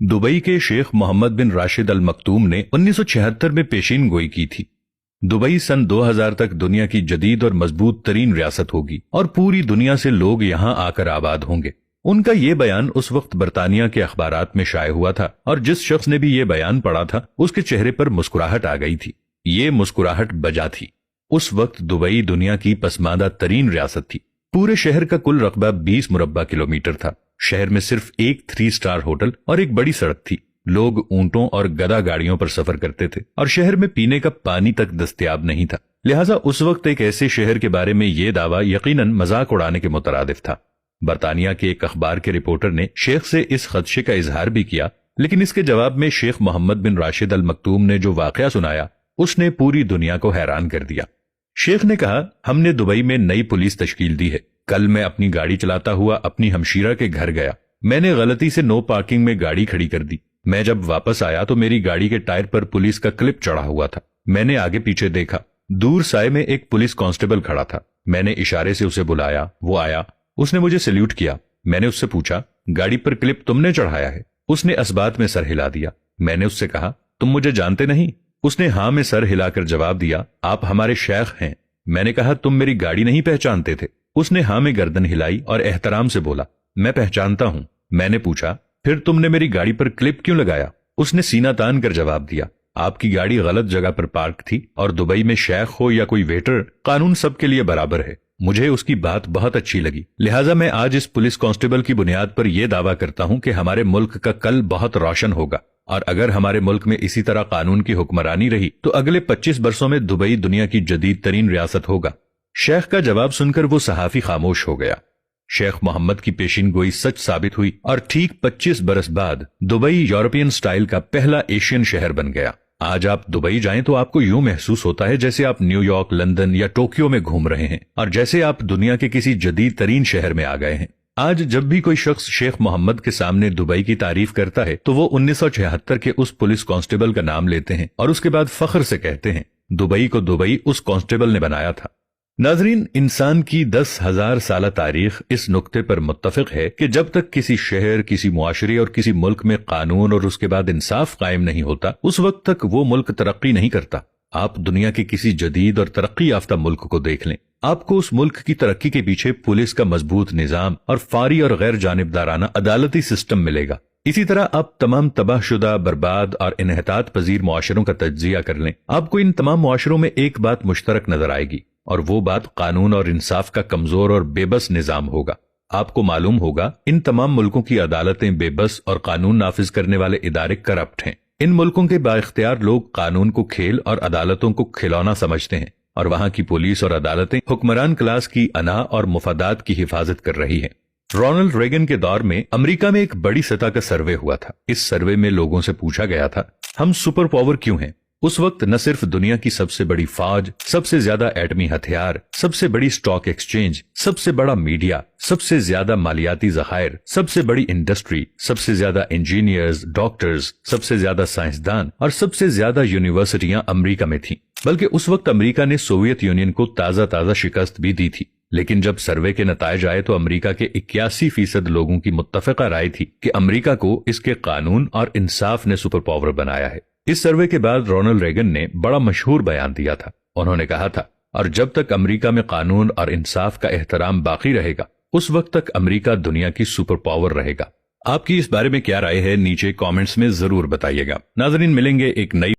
Dubai के शेख मोहम्मद बिन राशिद अल Maktoum ने 1976 में पेशीन गोई की थी। दुबई सन 2000 तक दुनिया की जदीद और मजबूत तरीन रियासत होगी और पूरी दुनिया से लोग यहां आकर आबाद होंगे। उनका ये बयान उस वक्त बरतानिया के अखबारात में शाये हुआ था और जिस शख्स ने भी ये बयान पढ़ा था उसके चेहरे पर मुस्कुराहट आ गई थी। ये मुस्कुराहट बजा थी। उस वक्त दुबई दुनिया की पसमानदा तरीन रियासत थी। पूरे शहर का कुल रकबा 20 मुरब्बा किलोमीटर था। शहर में सिर्फ एक 3 स्टार होटल और एक बड़ी सड़क थी। लोग ऊंटों और गधा गाड़ियों पर सफर करते थे और शहर में पीने का पानी तक दस्तयाब नहीं था। लिहाजा उस वक्त एक ऐसे शहर के बारे में यह दावा यकीनन मजाक उड़ाने के मुतरादिफ था। बरतानिया के एक अखबार के रिपोर्टर ने शेख से इस खदशे का इजहार भी किया, लेकिन इसके जवाब में शेख मोहम्मद बिन राशिद अल मक्तूम ने जो वाकया सुनाया उसने पूरी दुनिया को हैरान कर दिया। शेख ने कहा, हमने दुबई में नई पुलिस तश्कील दी है। कल मैं अपनी गाड़ी चलाता हुआ अपनी हमशीरा के घर गया। मैंने गलती से नो पार्किंग में गाड़ी खड़ी कर दी। मैं जब वापस आया तो मेरी गाड़ी के टायर पर पुलिस का क्लिप चढ़ा हुआ था। मैंने आगे पीछे देखा, दूर साए में एक पुलिस कांस्टेबल खड़ा था। मैंने इशारे से उसे बुलाया, वो आया। उसने मुझे सैल्यूट किया। मैंने उससे पूछा, गाड़ी पर क्लिप तुमने चढ़ाया है? उसने असबात में सर हिला दिया। मैंने उससे कहा, तुम मुझे जानते नहीं? उसने हाँ में सर हिलाकर जवाब दिया, आप हमारे शेख हैं। मैंने कहा, तुम मेरी गाड़ी नहीं पहचानते थे? उसने हाँ में गर्दन हिलाई और एहतराम से बोला, मैं पहचानता हूं। मैंने पूछा, फिर तुमने मेरी गाड़ी पर क्लिप क्यों लगाया? उसने सीना तान कर जवाब दिया, आपकी गाड़ी गलत जगह पर पार्क थी और दुबई में शेख हो या कोई वेटर, कानून सबके लिए बराबर है। मुझे उसकी बात बहुत अच्छी लगी, लिहाजा मैं आज इस पुलिस कांस्टेबल की बुनियाद पर यह दावा करता हूं कि हमारे मुल्क का कल बहुत रोशन होगा और अगर हमारे मुल्क में इसी तरह कानून की हुक्मरानी रही तो अगले 25 बरसों में दुबई दुनिया की जदीद तरीन रियासत होगा। शेख का जवाब सुनकर वो सहाफी खामोश हो गया। शेख मोहम्मद की पेशिन गोई सच साबित हुई और ठीक 25 बरस बाद दुबई यूरोपियन स्टाइल का पहला एशियन शहर बन गया। आज आप दुबई जाएं तो आपको यूं महसूस होता है जैसे आप न्यूयॉर्क, लंदन या टोक्यो में घूम रहे हैं और जैसे आप दुनिया के किसी जदीद तरीन शहर में आ गए हैं। आज जब भी कोई शख्स शेख मोहम्मद के सामने दुबई की तारीफ करता है तो वो 1976 के उस पुलिस कांस्टेबल का नाम लेते हैं और उसके बाद फख्र से कहते हैं, दुबई को दुबई उस कांस्टेबल ने बनाया था। नाजरीन, इंसान की 10,000 साल तारीख इस नुक्ते पर मुत्तफिक है कि जब तक किसी शहर, किसी मुआशरे और किसी मुल्क में कानून और उसके बाद इंसाफ कायम नहीं होता, उस वक्त तक वो मुल्क तरक्की नहीं करता। आप दुनिया के किसी जदीद और तरक्की याफ्ता मुल्क को देख लें, आपको उस मुल्क की तरक्की के पीछे पुलिस का मजबूत निजाम और फारी और गैर जानिबदाराना अदालती सिस्टम मिलेगा। इसी तरह आप तमाम तबाहशुदा, बर्बाद और इन्हतात पजीर मुआशरों का तज्जिया कर लें, आपको इन तमाम मुआशरों में एक बात मुश्तरक नजर आएगी और वो बात कानून और इंसाफ का कमजोर और बेबस निजाम होगा। आपको मालूम होगा इन तमाम मुल्कों की अदालतें बेबस और कानून नाफिज करने वाले इदारे करप्ट हैं। इन मुल्कों के बाइख्तियार लोग कानून को खेल और अदालतों को खिलौना समझते हैं और वहां की पुलिस और अदालतें हुक्मरान क्लास की अना और मुफादात की हिफाजत कर रही हैं। रोनाल्ड रेगन के दौर में अमेरिका में एक बड़ी सतह का सर्वे हुआ था। इस सर्वे में लोगों से पूछा गया था, हम सुपर पावर क्यों हैं? उस वक्त न सिर्फ दुनिया की सबसे बड़ी फौज, सबसे ज्यादा एटमी हथियार, सबसे बड़ी स्टॉक एक्सचेंज, सबसे बड़ा मीडिया, सबसे ज्यादा मालियाती जखायर, सबसे बड़ी इंडस्ट्री, सबसे ज्यादा इंजीनियर्स, डॉक्टर्स, सबसे ज्यादा साइंसदान और सबसे ज्यादा यूनिवर्सिटियां अमेरिका में थीं। बल्कि उस वक्त अमेरिका ने सोवियत यूनियन को ताजा शिकस्त भी दी थी। लेकिन जब सर्वे के नतायज आए तो अमेरिका के 81% लोगों की मुत्तफिका राय थी कि अमेरिका को इसके कानून और इंसाफ ने सुपर पावर बनाया है। इस सर्वे के बाद रोनाल्ड रेगन ने बड़ा मशहूर बयान दिया था। उन्होंने कहा था, और जब तक अमेरिका में कानून और इंसाफ का एहतराम बाकी रहेगा उस वक्त तक अमेरिका दुनिया की सुपर पावर रहेगा। आपकी इस बारे में क्या राय है? नीचे कमेंट्स में जरूर बताइएगा। नाज़रीन, मिलेंगे एक नई